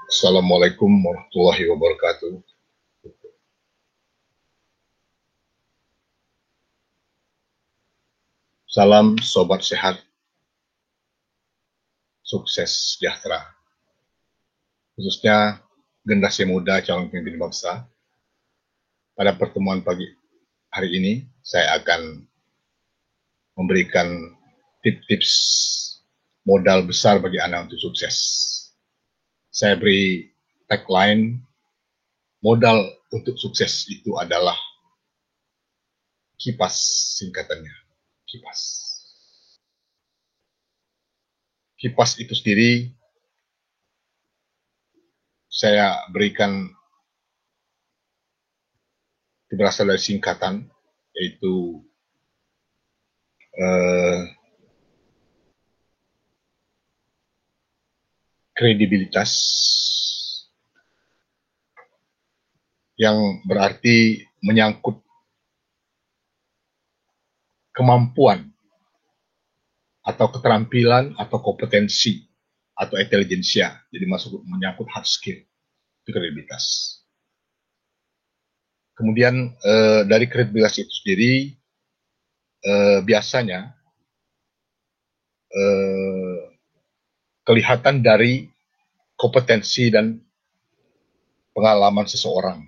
Assalamualaikum warahmatullahi wabarakatuh. Salam sobat sehat, sukses sejahtera. Khususnya generasi muda calon pemimpin bangsa. Pada pertemuan pagi hari ini, saya akan memberikan tips-tips modal besar bagi Anda untuk sukses. Saya beri tagline, modal untuk sukses itu adalah KIPAS, singkatannya. KIPAS. KIPAS itu sendiri saya berikan berasal dari singkatan, yaitu kredibilitas, yang berarti menyangkut kemampuan atau keterampilan atau kompetensi atau intelijensia. Jadi menyangkut hard skill, itu kredibilitas. Kemudian dari kredibilitas itu sendiri biasanya kelihatan dari kompetensi dan pengalaman seseorang.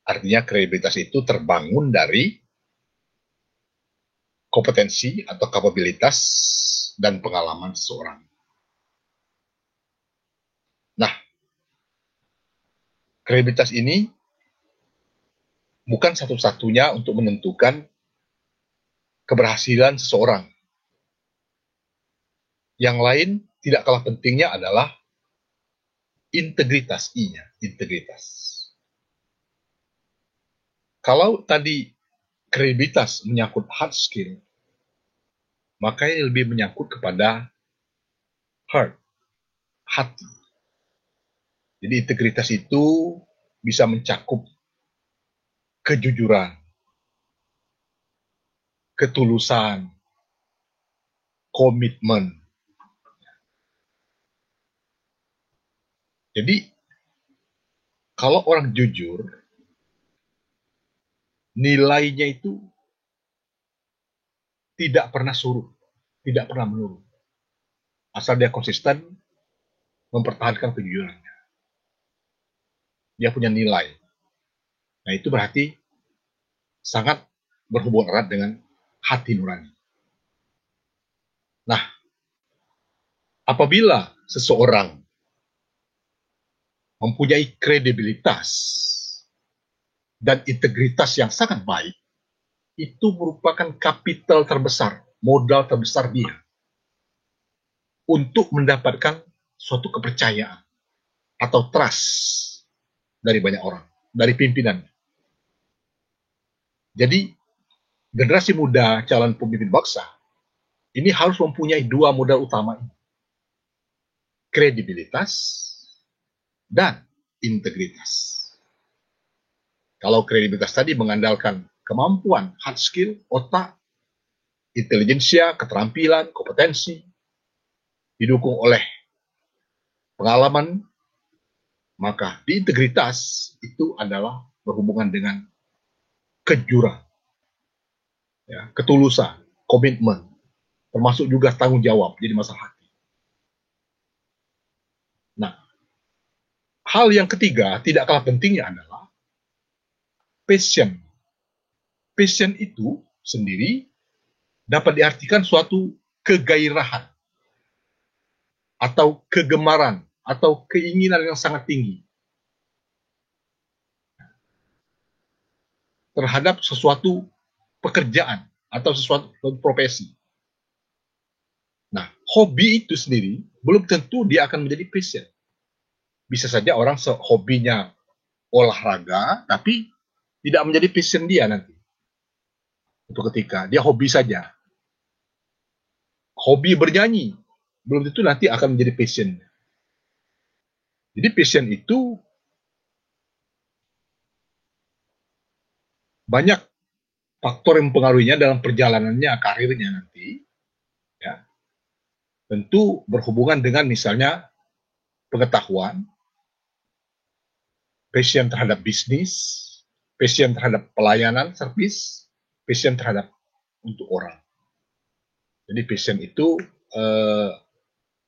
Artinya kredibilitas itu terbangun dari kompetensi atau kapabilitas dan pengalaman seseorang. Nah, kredibilitas ini bukan satu-satunya untuk menentukan keberhasilan seseorang. Yang lain tidak kalah pentingnya adalah integritas, I-nya, integritas. Kalau tadi kredibilitas menyangkut hard skill, maka ini lebih menyangkut kepada heart, hati. Jadi integritas itu bisa mencakup kejujuran, ketulusan, komitmen. Jadi kalau orang jujur, nilainya itu tidak pernah surut, tidak pernah menurun. Asal dia konsisten mempertahankan kejujurannya. Dia punya nilai. Nah, itu berarti sangat berhubungan erat dengan hati nurani. Nah, apabila seseorang mempunyai kredibilitas dan integritas yang sangat baik, itu merupakan kapital terbesar, modal terbesar dia untuk mendapatkan suatu kepercayaan atau trust dari banyak orang, dari pimpinan. Jadi, generasi muda calon pemimpin bangsa ini harus mempunyai dua modal utama ini. Kredibilitas dan integritas. Kalau kredibilitas tadi mengandalkan kemampuan, hard skill, otak, intelijensia, keterampilan, kompetensi, didukung oleh pengalaman, maka di integritas itu adalah berhubungan dengan kejujuran, ya, ketulusan, komitmen, termasuk juga tanggung jawab, jadi masalah hati. Nah, hal yang ketiga, tidak kalah pentingnya adalah passion. Passion itu sendiri dapat diartikan suatu kegairahan atau kegemaran atau keinginan yang sangat tinggi terhadap sesuatu pekerjaan atau sesuatu profesi. Nah, hobi itu sendiri belum tentu dia akan menjadi passion. Bisa saja orang hobinya olahraga, tapi tidak menjadi passion dia nanti. Itu ketika dia hobi saja. Hobi bernyanyi, belum tentu nanti akan menjadi passion. Jadi passion itu banyak faktor yang mempengaruhinya dalam perjalanannya, karirnya nanti. Ya. Tentu berhubungan dengan misalnya pengetahuan, passion terhadap bisnis, passion terhadap pelayanan, servis, passion terhadap untuk orang. Jadi passion itu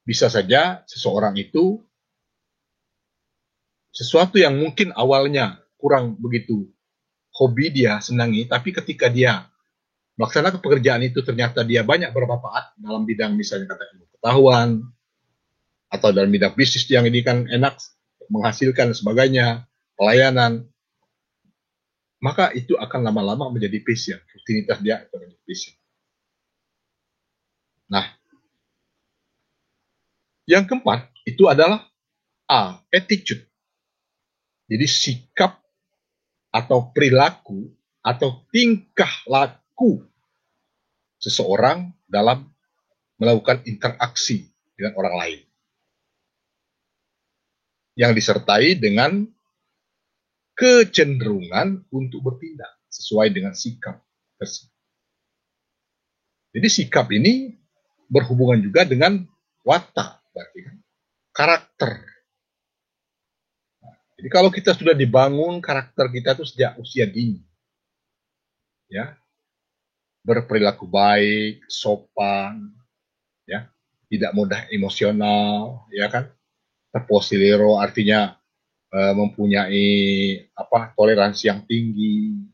bisa saja seseorang itu sesuatu yang mungkin awalnya kurang begitu hobi dia senangi, tapi ketika dia melaksanakan pekerjaan itu ternyata dia banyak bermanfaat dalam bidang misalnya kata ilmu pengetahuan atau dalam bidang bisnis yang ini kan enak menghasilkan dan sebagainya, pelayanan, maka itu akan lama-lama menjadi passion, rutinitas dia akan menjadi passion. Nah, yang keempat itu adalah attitude. Jadi sikap atau perilaku atau tingkah laku seseorang dalam melakukan interaksi dengan orang lain. Yang disertai dengan kecenderungan untuk bertindak sesuai dengan sikap tersebut. Jadi sikap ini berhubungan juga dengan watak, berarti kan karakter. Jadi kalau kita sudah dibangun karakter kita itu sejak usia dini, ya, berperilaku baik, sopan, ya, tidak mudah emosional, ya kan, terposilero artinya mempunyai toleransi yang tinggi,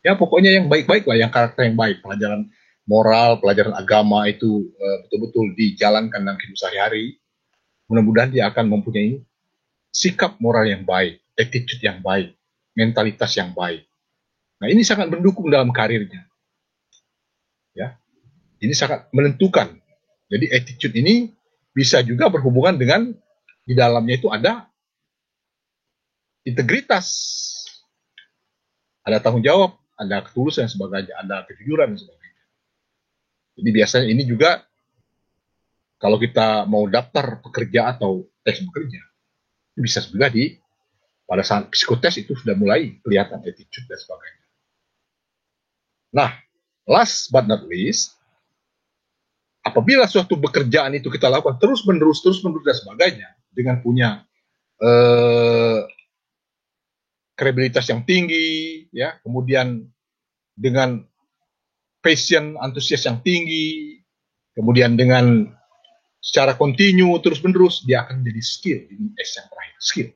ya pokoknya yang baik-baik lah, yang karakter yang baik, pelajaran moral, pelajaran agama itu betul-betul dijalankan dalam kehidupan sehari-hari. Mudah-mudahan dia akan mempunyai sikap moral yang baik, attitude yang baik, mentalitas yang baik. Nah, ini sangat mendukung dalam karirnya. Ya. Ini sangat menentukan. Jadi attitude ini bisa juga berhubungan dengan di dalamnya itu ada integritas, ada tanggung jawab, ada ketulusan dan sebagainya, ada kejujuran dan sebagainya. Jadi biasanya ini juga kalau kita mau daftar pekerja atau tes bekerja, bisa juga pada saat psikotes itu sudah mulai kelihatan attitude dan sebagainya. Nah, last but not least, apabila suatu pekerjaan itu kita lakukan terus-menerus dan sebagainya, dengan punya kredibilitas yang tinggi, ya, kemudian dengan passion, antusias yang tinggi, kemudian dengan secara kontinu terus-menerus, dia akan menjadi skill. Ini S yang terakhir, skill.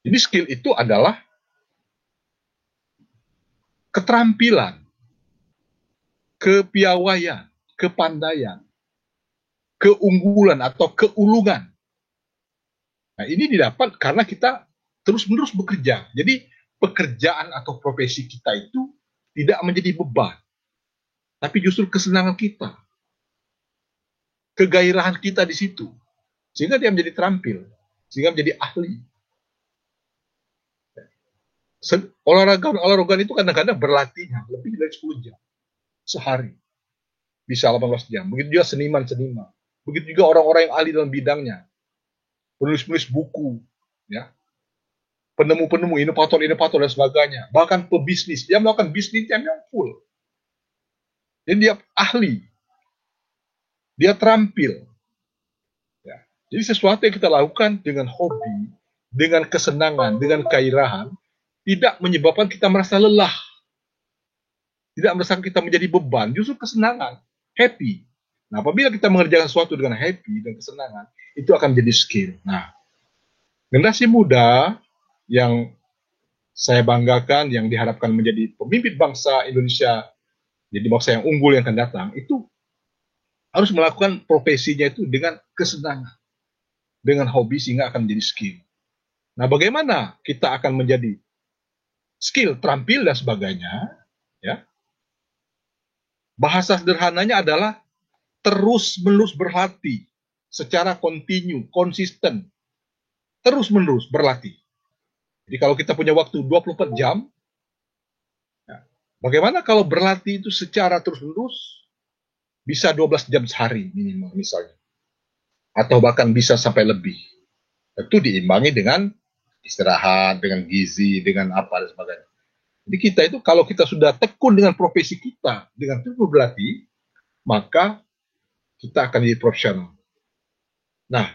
Jadi skill itu adalah keterampilan, kepiawaian, kepandaian, keunggulan atau keulungan. Nah, ini didapat karena kita terus-menerus bekerja. Jadi pekerjaan atau profesi kita itu tidak menjadi beban, tapi justru kesenangan kita, kegairahan kita di situ, sehingga dia menjadi terampil, sehingga menjadi ahli. Olahraga itu kadang-kadang berlatihnya lebih dari 10 jam sehari, bisa 18 jam. Begitu juga seniman, begitu juga orang-orang yang ahli dalam bidangnya, penulis buku, ya, penemu-penemu, inovator dan sebagainya, bahkan pebisnis, dia melakukan bisnis yang full. Jadi dia ahli, dia terampil. Ya. Jadi sesuatu yang kita lakukan dengan hobi, dengan kesenangan, dengan gairahan, tidak menyebabkan kita merasa lelah, tidak merasa kita menjadi beban, justru kesenangan, happy. Nah, apabila kita mengerjakan sesuatu dengan happy dan kesenangan, itu akan menjadi skill. Nah, generasi muda yang saya banggakan, yang diharapkan menjadi pemimpin bangsa Indonesia, jadi bangsa yang unggul yang akan datang, itu harus melakukan profesinya itu dengan kesenangan, dengan hobi, sehingga akan menjadi skill. Nah, bagaimana kita akan menjadi skill, terampil dan sebagainya, ya. Bahasa sederhananya adalah terus-menerus berlatih secara kontinu, konsisten, terus-menerus berlatih. Jadi kalau kita punya waktu 24 jam, ya, bagaimana kalau berlatih itu secara terus-menerus bisa 12 jam sehari minimal misalnya, atau bahkan bisa sampai lebih. Tentu diimbangi dengan istirahat, dengan gizi, dengan apa dan sebagainya. Jadi kita itu kalau kita sudah tekun dengan profesi kita, dengan terus berlatih, maka kita akan jadi profesional. Nah,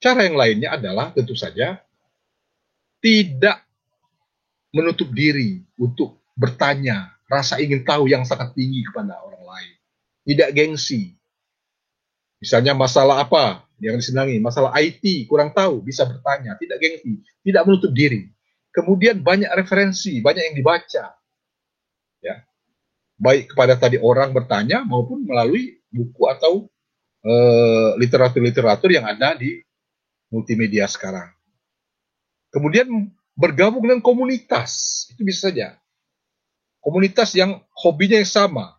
Cara yang lainnya adalah tentu saja tidak menutup diri untuk bertanya, rasa ingin tahu yang sangat tinggi kepada orang lain. Tidak gengsi. Misalnya masalah apa yang disenangi, masalah IT, kurang tahu, bisa bertanya, tidak gengsi, tidak menutup diri. Kemudian banyak referensi, banyak yang dibaca. Ya. Baik kepada tadi orang bertanya maupun melalui buku atau literatur-literatur yang ada di multimedia sekarang. Kemudian bergabung dengan komunitas, itu bisa saja. Komunitas yang hobinya yang sama,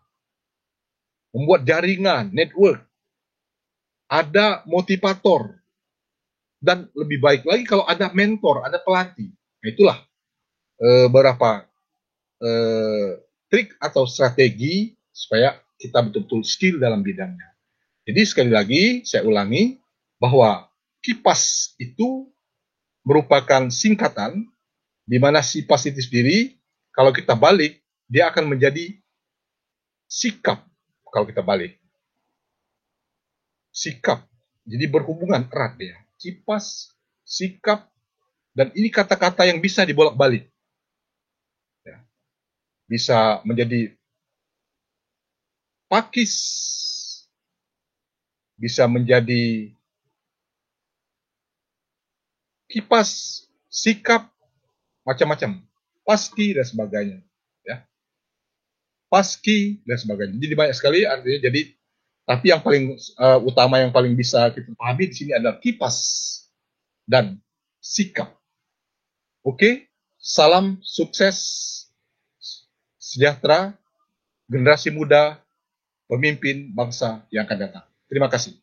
membuat jaringan, network, ada motivator, dan lebih baik lagi kalau ada mentor, ada pelatih. Nah, itulah beberapa trik atau strategi supaya kita betul-betul skill dalam bidangnya. Jadi sekali lagi saya ulangi bahwa KIPAS itu merupakan singkatan di mana SIPAS itu sendiri kalau kita balik dia akan menjadi sikap kalau kita balik. Sikap. Jadi berhubungan erat dia. KIPAS, sikap, dan ini kata-kata yang bisa dibolak-balik. Ya. Bisa menjadi pakis, bisa menjadi kipas, sikap, macam-macam, paski dan sebagainya, ya, paski dan sebagainya. Jadi banyak sekali artinya. Jadi tapi yang paling utama yang paling bisa kita pahami di sini adalah kipas dan sikap. Oke, salam sukses, sejahtera, generasi muda, pemimpin bangsa yang akan datang. Terima kasih.